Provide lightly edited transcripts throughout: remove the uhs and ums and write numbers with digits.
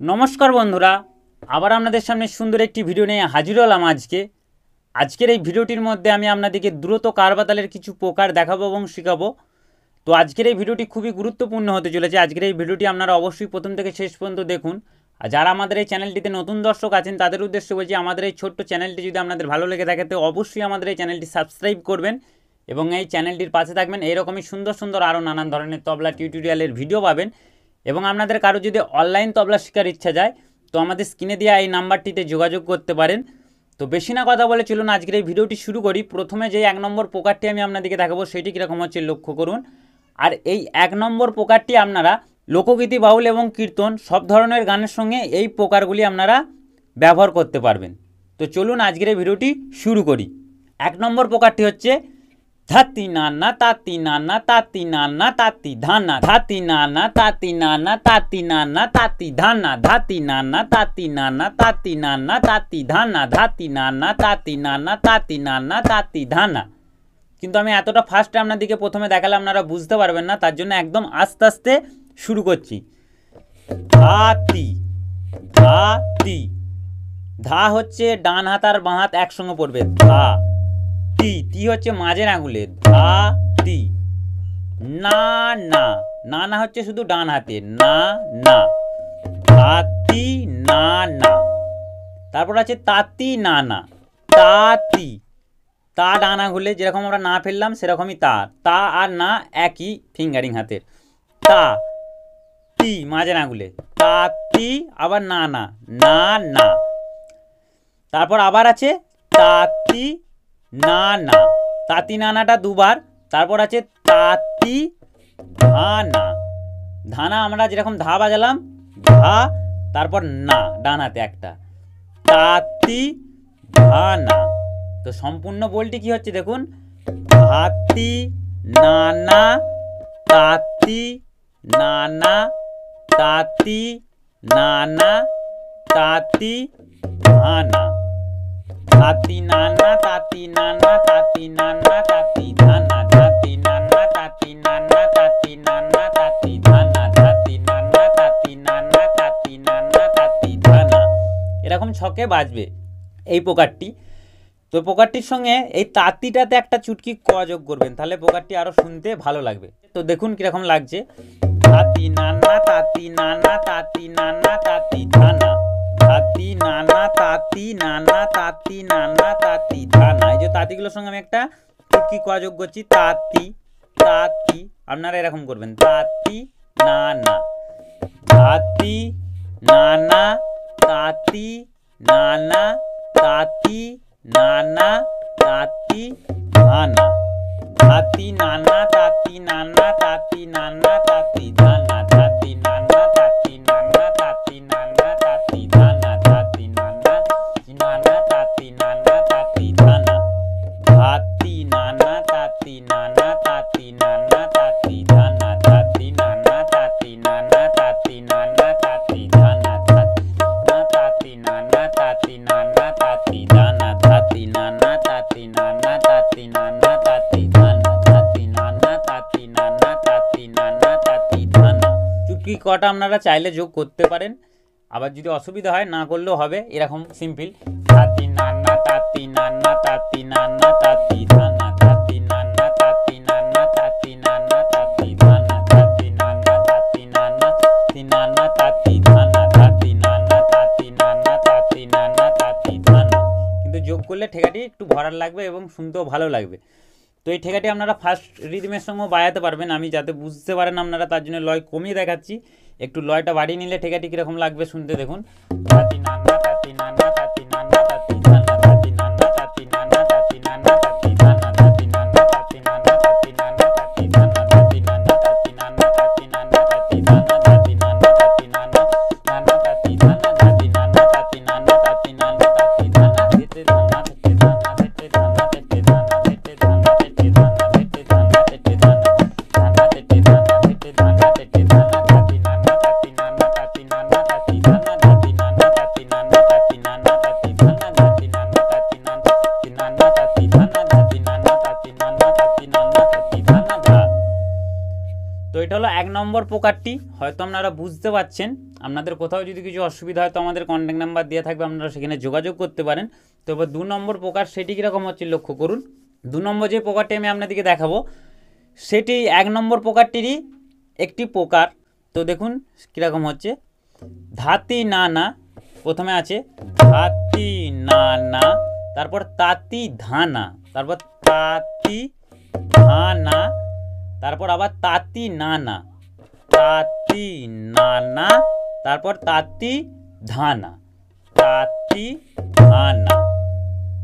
নমস্কার বন্ধুরা, আবার আপনাদের সামনে সুন্দর একটি ভিডিও নিয়ে হাজির হলাম। আজকের এই ভিডিওটির মধ্যে আমি আপনাদেরকে দ্রুত কারবাতালের কিছু প্রকার দেখাবো এবং শেখাবো। তো আজকের এই ভিডিওটি খুবই গুরুত্বপূর্ণ হতে চলেছে। আজকের এই ভিডিওটি আপনারা অবশ্যই প্রথম থেকে শেষ পর্যন্ত দেখুন। আর যারা আমাদের এই চ্যানেলটিতে নতুন দর্শক আছেন তাদের উদ্দেশ্যে বলছি, আমাদের এই ছোট্ট চ্যানেলটি যদি আপনাদের ভালো লেগে থাকে তো অবশ্যই আমাদের এই চ্যানেলটি সাবস্ক্রাইব করবেন এবং এই চ্যানেলটির পাশে থাকবেন। এইরকমই সুন্দর সুন্দর আরও নানান ধরনের তবলা টিউটোরিয়ালের ভিডিও পাবেন। এবং আপনাদের কারো যদি অনলাইন তবলা শেখার ইচ্ছা যায় তো আমাদের স্ক্রিনে দেওয়া এই নাম্বারটিতে যোগাযোগ করতে পারেন। তো বেশি না কথা বলে চলুন আজকের এই ভিডিওটি শুরু করি। প্রথমে যে 1 নম্বর প্রকারটি আমি আপনাদেরকে দেখাবো সেটি কীরকম হচ্ছে লক্ষ্য করুন। আর এই 1 নম্বর প্রকারটি আপনারা লোকগীতি, বাউল এবং কীর্তন সব ধরনের গানের সঙ্গে এই প্রকারগুলি আপনারা ব্যবহার করতে পারবেন। তো চলুন আজকের এই ভিডিওটি শুরু করি। 1 নম্বর প্রকারটি হচ্ছে ধাতি নানা তাতি নানা তাতি নানা তাতি ধানা, ধাতি নানা তাতি নানা তাতি নানা তাতি ধানা, ধাতি নানা তাতি নানা তাতি নানা তাতি ধানা, ধাতি নানা তাতি নানা তাতি নানা তাতি ধানা। কিন্তু আমি এতটা ফাস্টে আপনাদেরকে প্রথমে দেখালে আপনারা বুঝতে পারবেন না, তার জন্য একদম আস্তে আস্তে শুরু করছি। ধাতি ধাতি, ধা হচ্ছে ডান হাত আর বাঁ হাত একসঙ্গে পড়বে, ধা। তি, তি হচ্ছে মাঝের আঙুলে, ধা তি। না না, না না হচ্ছে শুধু ডান হাতে, না না, ধাতি না না। তারপর আছে তাতি না না, তাতি। তা ডান আঙুলে, যেরকম আমরা না ফেললাম সেরকমই তা, তা আর না একই ফিঙ্গারিং হাতের, তা। তি মাঝের আঙুলে, তাতি, আবার না না, না না। তারপর আবার আছে তাতি না না, তাতি নানাটা দুবার। তারপর আছে তাতি ধানা, ধানা আমরা যেরকম ধা বাজালাম, ধা, তারপর না ডান হাতে একটা, তাতি ধানা। তো সম্পূর্ণ বলটি কি হচ্ছে দেখুন, ধাতি নানা তাতি নানা তাতি নানা তাতি ধানা, ধাতি নানা তাতি নানা তাতি নানা তাতি ধানা, ধাতি নানা তাতি নানা তাতি নানা তাতি ধানা, ধাতি নানা তাতি নানা তাতি নানা তাতি ধানা। এরকম ছকে বাজবে এই প্রকারটি। তো প্রকারটির সঙ্গে এই তাতিটাতে একটা চুটকি ক যোগ করবেন, তাহলে প্রকারটি আরও শুনতে ভালো লাগবে। তো দেখুন কীরকম লাগছে, তাতি নানা তাতি নানা তাতি নানা তাতি ধানা, তাতি নানা তাতি নানা তাতি নানা তাতি ধানা। এই যে তাতিগুলোর সঙ্গে আমি একটা চুটকি ক যোগ করছি, তাতি তাতি। আপনারা এরকম করবেন, তাতি নানা, তাতি নানা তাতি নানা তাতি নানা তাতি ধানা, ধাতি নানা তাতি নানা তাতি নানা তাতি ধানা, ধাতি নানা তাতি নানা তাতি নানা তাতি ধানা, ধাতি নানা নানা তাতি নানা তাতি ধানা, ধাতি নানা তাতি নানা তাতি নানা তাতি ধানা, ধাতি নানা তাতি নানা তাতি নানা তাতি ধানা, ধাতি নানা তাতি নানা তাতি ধানা, ধাতি নানা তাতি নানা তাতি নানা তাতি ধানা, ধাতি নানা তাতি নানা তাতি নানা তাতি ধানা। চুটকি কটা আপনারা চাইলে যোগ করতে পারেন, আবার যদি অসুবিধা হয় না করলেও হবে। এরকম সিম্পল, ধাতি নানা তাতি নানা তাতি নানা তাতি ধানা, ধাতি নানা তাতি নানা তাতি নানা তাতি ধানা, ধাতি নানা তাতি নানা তাতি নানা তাতি ধানা, ধাতি নানা তাতি নানা তাতি নানা তাতি ধানা। কিন্তু যোগ করলে ঠেকাটি একটু ভরার লাগবে এবং শুনতেও ভালো লাগবে। তো এই ঠেকাটি আপনারা ফার্স্ট রিদমের সঙ্গেও বাজাতে পারবেন। আমি যাতে বুঝতে পারেন আপনারা তার জন্য লয় কমিয়ে দেখাচ্ছি। একটু লয়টা বাড়িয়ে নিলে ঠেকাটি কীরকম লাগবে শুনতে দেখুন, তাতি নানা তাতি নানা তাতি নানা তাতি ধানা, তাতি নানা তাতি নানা তাতি নানা তাতি ধানা, তাতি নানা তাতি নানা তাতি নানা তাতি ধানা, তাতি নানা তাতি নানা তাতি নানা তাতি ধানা, তাতি নানা তাতি নানা নানা তাতি ধানা, তাতি নানা তাতি নানা তাতি নানা তাতি ধানা, তেতে ধানা তেতে ধানা তেতে ধানা তেতে ধানা তেতে ধানা তেতে ধানা তেতে ধানা তেতে ধানা, ধানা তেতে ধানা তেতে ধানা তেতে ধানা, তাতি নানা তাতি নানা তাতি নানা তাতি ধানা, তাতি নানা তাতি নানা তাতি নানা নম্বর প্রকারটি হয়তো আপনারা বুঝতে পারছেন। আপনাদের কোথাও যদি কিছু অসুবিধা হয় তো আমাদের কন্ট্যাক্ট নাম্বার দেওয়া থাকবে, আপনারা সেখানে যোগাযোগ করতে পারেন। তো এবার 2 নম্বর প্রকার সেটি কীরকম হচ্ছে লক্ষ্য করুন। 2 নম্বর যে প্রকারটি আমি আপনাদেরকে দেখাবো সেটি 1 নম্বর প্রকারটিরই একটি প্রকার। তো দেখুন কীরকম হচ্ছে। ধাতি না না, প্রথমে আছে ধাতি না না, তারপর তাঁতি ধানা, তারপর তাঁতি ধানা, তারপর আবার তাঁতি নানা, তাঁতি নানা, তারপর তাঁতি ধানা, তাঁতি ধানা।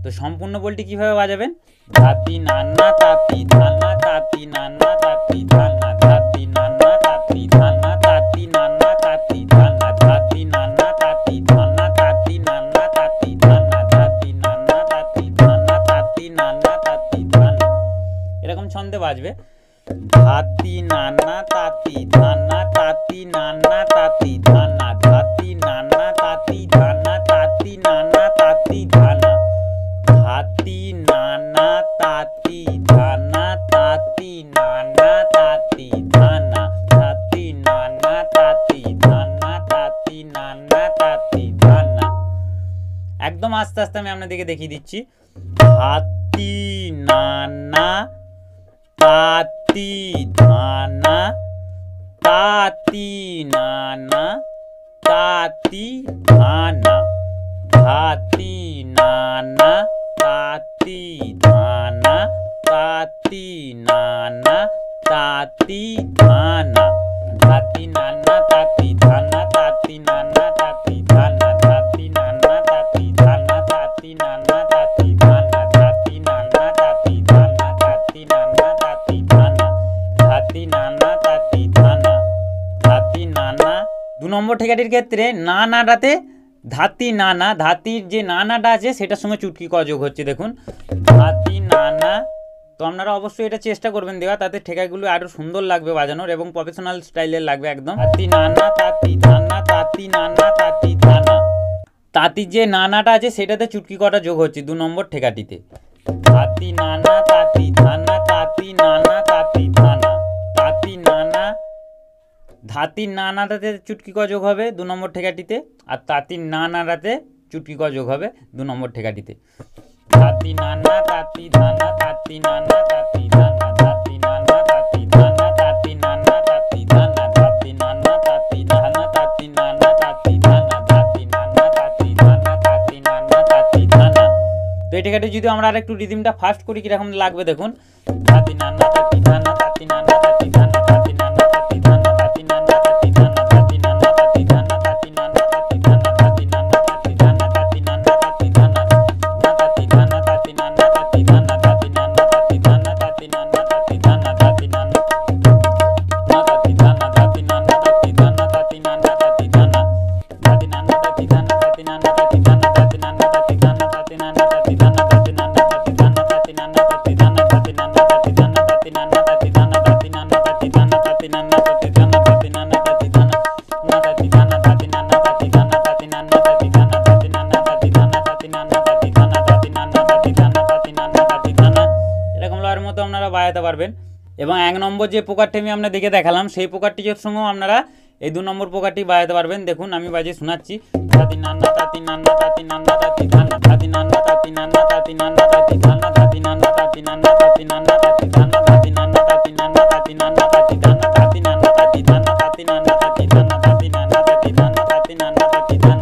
তো সম্পূর্ণ বলটি কিভাবে বাজাবেন? ধাতি নানা তাঁতি ধানা, তাঁতি নানা তাঁতি ধানা, ধাতি নানা তাঁতি ধানা, তাঁতি নানা তাঁতি ধানা, ধাতি নানা তাঁতি ধানা, তাঁতি নানা তাঁতি ধানা, ধাতি নানা তাঁতি ধানা, তাঁতি নানা তাঁতি ধানা। এরকম ছন্দে বাজবে। ধাতি নানা তাঁতি ধানা, তাঁতি নানা তাঁতি ধানা, ধাতি নানা তাঁতি ধানা, তাঁতি নানা তাঁতি ধানা, ধাতি নানা তাঁতি ধানা, তাঁতি নানা তাঁতি ধানা, ধাতি নানা তাঁতি ধানা, তাঁতি নানা তাঁতি ধানা। একদম আস্তে আস্তে আমি আপনাদেরকে দেখিয়ে দিচ্ছি। ধাতি নানা তাঁতি ধানা, তাঁতি নানা তাঁতি ধানা, ধাতি নানা তাঁতি ধানা, তাঁতি নানা তাঁতি ধানা, ধাতি নানা তাঁতি ধানা, তাঁতি নানা তাঁতি ধানা, ধাতি নানা তাঁতি ধানা, তাঁতি নানা তাঁতি ধানা, ধাতি নানা তাঁতি ধানা, তাঁতি নানা তাঁতি ধানা, ধাতি নানা তাঁতি ধানা, ধাতি নানা। 2 নম্বর ঠেকাটির ক্ষেত্রে না নাটাতে ধাতি নানা, ধাতির যে নানাটা আছে সেটার সঙ্গে চুটকি ক যোগ হচ্ছে। দেখুন ধাতি নানা। তো আপনারা অবশ্যই এটা চেষ্টা করবেন দেওয়া, তাতে ঠেকাগুলো আরও সুন্দর লাগবে বাজানোর এবং প্রফেশনাল স্টাইলের লাগবে একদম। ধাতি নানা তাঁতি ধানা, তাঁতি নানা তাঁতি ধানা, তাঁতির যে নানাটা আছে সেটাতে চুটকি কটা যোগ হচ্ছে 2 নম্বর ঠেকাটিতে। ধাতি নানা তাঁতি ধানা, তাঁতি নানা তাঁতি ধানা, তাঁতি নানা, ধাতির নানাটাতে চুটকি ক যোগ হবে 2 নম্বর ঠেকাটিতে, আর তাঁতির নানাটাতে চুটকি ক যোগ হবে 2 নম্বর ঠেকাটিতে। ধাতি নানা তাঁতি ধানা, তাঁতি নানা তাঁতি ধানা, ধাতি নানা তাঁতি ধানা, তাঁতি নানা তাঁতি ধানা, ধাতি নানা তাঁতি ধানা, তাঁতি নানা তাঁতি ধানা, ধাতি নানা তাঁতি ধানা, তাঁতি নানা তাঁতি ধানা। তো এই ঠেকাটি যদি আমরা আর একটু রিদিমটা ফাস্ট করি কিরকম লাগবে দেখুন। ধাতি নানা তাঁতি ধানা, তাঁতি নানা তাঁতি ধানা, তাঁতি নানা তাঁতি ধানা, তাঁতি নানা তাঁতি ধানা, তাঁতি নানা তাঁতি ধানা, তাঁতি নানা তাঁতি ধানা, তাঁতি নানা তাঁতি ধানা, তাঁতি নানা তাঁতি ধানা, তাঁতি ধানা তাঁতি নানা তাঁতি ধানা, তাঁতি নানা তাঁতি ধানা, তাঁতি নানা তাঁতি ধানা, তাঁতি নানা তাঁতি ধানা, তাঁতি নানা তাঁতি ধানা, তাঁতি নানা তাঁতি ধানা, তাঁতি নানা তাঁতি ধানা, তাঁতি নানা তাঁতি ধানা, তাঁতি নানা তাঁতি ধানা, তাঁতি নানা তাঁতি ধানা, তাঁতি নানা তাঁতি ধানা, তাঁতি নানা তাঁতি ধানা, তাঁতি নানা তাঁতি ধানা, তাঁতি নানা তাঁতি ধানা, তাঁতি নানা তাঁতি ধানা, তাঁতি নানা তাঁতি ধানা, তাঁতি নানা তাঁতি ধানা, না তাঁতি ধানা, তাঁতি নানা তাঁতি ধানা, তাঁতি নানা তাঁতি ধানা, তাঁতি নানা তাঁতি ধানা, তাঁতি নানা তাঁতি ধানা, তাঁতি নানা তাঁতি ধানা, তাঁতি নানা তাঁতি ধানা। এরকম লয়ের মতো আপনারা বাজাতে পারবেন। এবং 1 নম্বর যে প্রকারটি আমি আপনাদেরকে দেখালাম সেই প্রকারটির সঙ্গেও আপনারা এই 2 নম্বর প্রকারটি বাজাতে পারবেন। দেখুন আমি বাজিয়ে শোনাচ্ছি। ধাতি নানা তাঁতি নানা, তাঁতি নানা তাঁতি ধানা, ধাতি নানা তাঁতি নানা, তাঁতি নানা তাঁতি ধানা, ধাতি নানা তাঁতি নানা, তাঁতি নানা তাঁতি ধানা, ধাতি নানা তাঁতি নানা, তাঁতি নানা তাঁতি ধানা, ধাতি নানা তাঁতি ধানা, তাঁতি নানা তাঁতি ধানা, ধাতি নানা তাঁতি ধানা, তাঁতি নানা তাঁতি ধানা,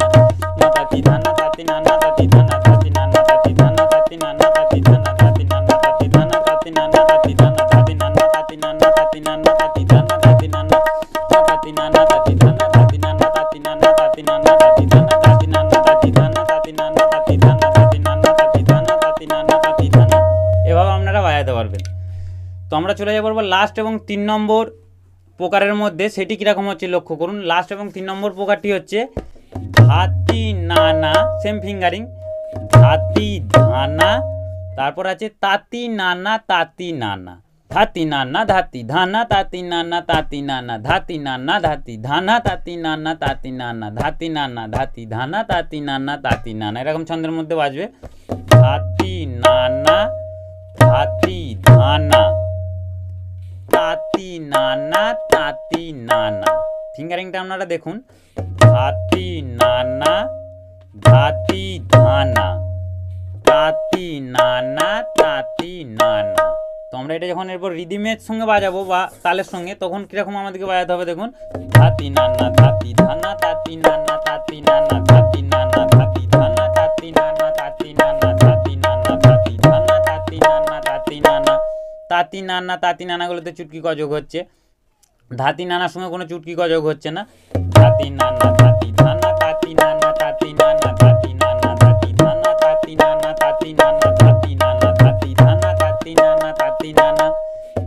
না তাঁতি ধানা, তাঁতি নানা তাঁতি ধানা, ধাতি নানা তাঁতি ধানা, তাঁতি নানা তাঁতি ধানা, ধাতি নানা তাঁতি ধানা, তাঁতি নানা তাঁতি ধানা, ধাতি নানা তাঁতি নানা, তাঁতি নানা তাঁতি ধানা, ধাতি নানা, তাঁতি নানা তাঁতি ধানা, ধাতি নানা তাঁতি নানা, তাঁতি নানা তাঁতি ধানা, তাঁতি নানা তাঁতি ধানা, তাঁতি নানা তাঁতি ধানা, তাঁতি নানা তাঁতি ধানা, তাঁতি নানা তাঁতি ধানা। এভাবে আপনারা বাজাতে পারবেন। তো আমরা চলে যাবো লাস্ট এবং 3 নম্বর প্রকারের মধ্যে, সেটি কীরকম হচ্ছে লক্ষ্য করুন। লাস্ট এবং 3 নম্বর প্রকারটি হচ্ছে ধাতি নানা, সেম ফিঙ্গারিং, ধাতি ধানা, তারপর আছে তাঁতি নানা তাঁতি নানা, ধাতি নানা ধাতি ধানা, তাঁতি নানা তাঁতি নানা, ধাতি নানা ধাতি ধানা, তাঁতি নানা তাঁতি নানা, ধাতি নানা ধাতি ধানা, তাঁতি নানা তাঁতি নানা। এরকম ছন্দের মধ্যে বাজবে। ধাতি নানা ধাতি ধানা, তাঁতি নানা তাঁতি নানা। ফিঙ্গারিংটা আপনারা দেখুন, ধাতি নানা ধাতি ধানা, তাঁতি নানা তাঁতি নানা। তো আমরা এটা যখন এরপর রিদিমের সঙ্গে বাজাবো বা তালের সঙ্গে, তখন কীরকম আমাদেরকে বাজাতে হবে দেখুন, ধাতি নানা ধাতি ধানা তাঁতি নানা তাঁতি নানা ধাতি নানা ধাতি ধানা তাঁতি নানা তাঁতি নানা ধাতি নানা ধাতি ধানা তাঁতি নানা তাঁতি নানা। তাঁতি নানা তাঁতি নানাগুলোতে চুটকি গজক হচ্ছে, ধাতি নানার সঙ্গে কোনো চুটকি গজক হচ্ছে না। ধাতি নানা ধাতি ধানা তাঁতি নানা তাঁতি নানা ধাতি নানা ধাতি ধানা তাঁতি নানা তাঁতি নানা ধাতি নানা ধাতি ধানা তাঁতি নানা তাঁতি নানা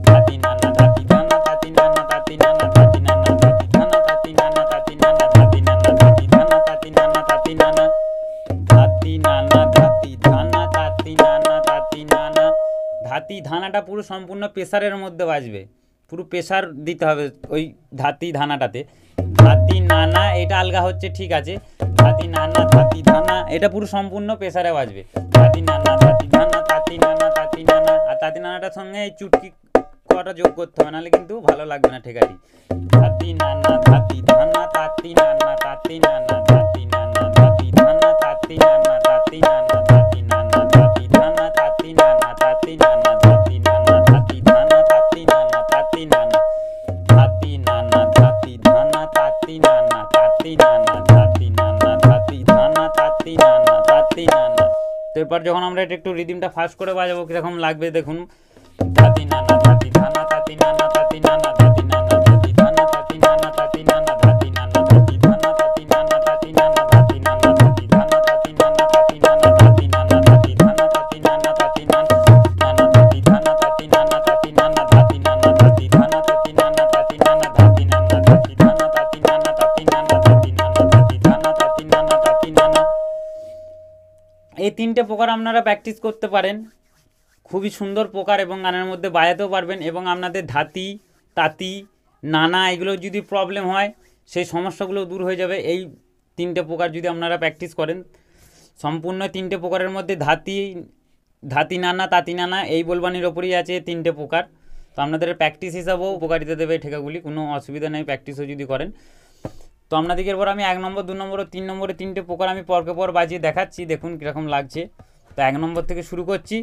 ধাতি নানা ধাতি ধানা তাঁতি নানা তাঁতি নানা ধাতি নানা ধাতি ধানা তাঁতি নানা তাঁতি নানা ধাতি নানা ধাতি ধানা তাঁতি নানা তাঁতি নানা ধাতি নানা ধাতি ধানা তাঁতি নানা তাঁতি নানা। ধাতি ধানাটা পুরো সম্পূর্ণ প্রেসারের মধ্যে বাজবে, পুরো প্রেসার দিতে হবে ওই ধাতি ধানাটাতে। ধাতি নানা এটা আলগা হচ্ছে, ঠিক আছে, ধাতি নানা ধাতি ধানা এটা পুরো সম্পূর্ণ প্রেসারে বাজবে। ধাতি নানা ধাতি ধানা তাঁতি নানা তাঁতি নানা। আর তাঁতি নানাটার সঙ্গে এই চুটকি কটা যোগ করতে হবে, নাহলে কিন্তু ভালো লাগবে না ঠেকাটি। ধাতি নানা ধাতি ধানা তাঁতি নানা তাঁতি নানা ধাতি নানা ধাতি ধানা তাঁতি নানা তাঁতি নানা ধাতি নানা ধাতি ধানা তাঁতি নানা তাঁতি নানা ধাতি নানা ধাতি ধানা তাঁতি নানা তাঁতি নানা ধাতি নানা ধাতি ধানা তাঁতি নানা তাঁতি নানা ধাতি নানা ধাতি ধানা তাঁতি নানা তাঁতি নানা। তো এরপর যখন আমরা এটা একটু রিদিমটা ফাস্ট করে বাজাবো কীরকম লাগবে দেখুন, ধাতি নানা ধাতি ধানা তাঁতি নানা তাঁতি নানা ধাতি নানা ধাতি ধানা তাঁতি নানা তাঁতি নানা ধাতি নানা ধাতি ধানা তাঁতি নানা তাঁতি নানা ধাতি নানা ধাতি ধানা তাঁতি নানা তাঁতি নানা ধাতি নানা ধাতি ধানা তাঁতি নানা তাঁতি নানা নানা ধাতি ধানা তাঁতি নানা তাঁতি নানা ধাতি নানা ধাতি ধানা তাঁতি নানা তাঁতি নানা ধাতি নানা ধাতি ধানা তাঁতি নানা তাঁতি নানা ধাতি নানা ধাতি ধানা তাঁতি নানা তাঁতি নানা। এই তিনটে প্রকার আপনারা প্র্যাকটিস করতে পারেন, খুবই সুন্দর প্রকার এবং গানের মধ্যে বাজাতেও পারবেন। এবং আপনাদের ধাতি তাঁতি নানা এগুলো যদি প্রবলেম হয় সেই সমস্যাগুলো দূর হয়ে যাবে এই তিনটে প্রকার যদি আপনারা প্র্যাকটিস করেন। সম্পূর্ণ তিনটে প্রকারের মধ্যে ধাতি নানা তাঁতি নানা এই বলবানির ওপরেই আছে তিনটে প্রকার। তো আপনাদের প্র্যাকটিস হিসাবেও উপকারিতা দেবে ঠেকাগুলি, কোনো অসুবিধা নেই প্র্যাকটিসও যদি করেন। তো আপনাদেরকে এরপর আমি 1 নম্বর 2 নম্বর ও 3 নম্বরে তিনটে প্রকার আমি পরকে পর বাজিয়ে দেখাচ্ছি, দেখুন কীরকম লাগছে। তো 1 নম্বর থেকে শুরু করছি।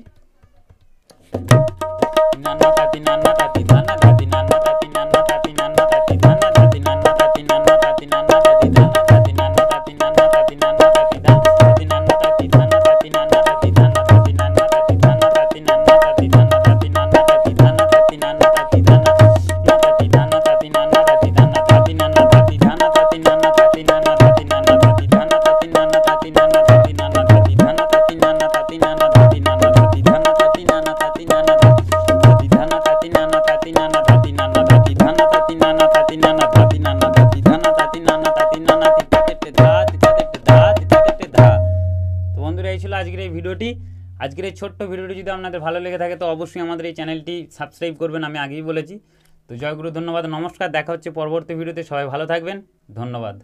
নানা তাঁতি নানা তাঁতি ধানা ধাতি নানা তাঁতি নানা তাঁতি নানা তাঁতি ধানা ধাতি নানা তাঁতি নানা তাঁতি নানা তাঁতি ধানা ধাতি নানা তাঁতি নানা তাঁতি নানা তাঁতি ধানা তাঁতি নানা তাঁতি ধানা তাঁতি নানা তাঁতি ধানা তাঁতি নানা তাঁতি ধানা তাঁতি নানা তাঁতি ধানা তাঁতি নানা তাঁতি ধানা তাঁতি নানা তাঁতি ধানা না তাঁতি ধানা তাঁতি নানা তাঁতি ধানা তাঁতি নানা তাঁতি ধানা তাঁতি নানা তাঁতি নানা তাঁতি নানা তাঁতি ধানা তাঁতি নানা তাঁতি নানা তাঁতি নানা তাঁতি ধানা তাঁতি নানা তাঁতি নানা তাঁতি নানা তাঁতি ধানা তাঁতি নানা তাঁতি নানা ধাতি ধানা তাঁতি নানা তাঁতি নানা তাঁতি নানা ধাতি ধানা তাঁতি নানা তাঁতি নানা ধাতি নানা ধাতি ধানা তাঁতি নানা তাঁতি নানা তিতাতে ধা তিতাতে ধা তিতাতে ধা। তো বন্ধুরা এই ছিল আজকের এই ভিডিওটি। আজকের এই ছোট্ট ভিডিওটি যদি আপনাদের ভালো লেগে থাকে তো অবশ্যই আমাদের এই চ্যানেলটি সাবস্ক্রাইব করবেন, আমি আগেই বলেছি। তো জয়গুরু, ধন্যবাদ, নমস্কার, দেখা হচ্ছে পরবর্তী ভিডিওতে। সবাই ভালো থাকবেন, ধন্যবাদ।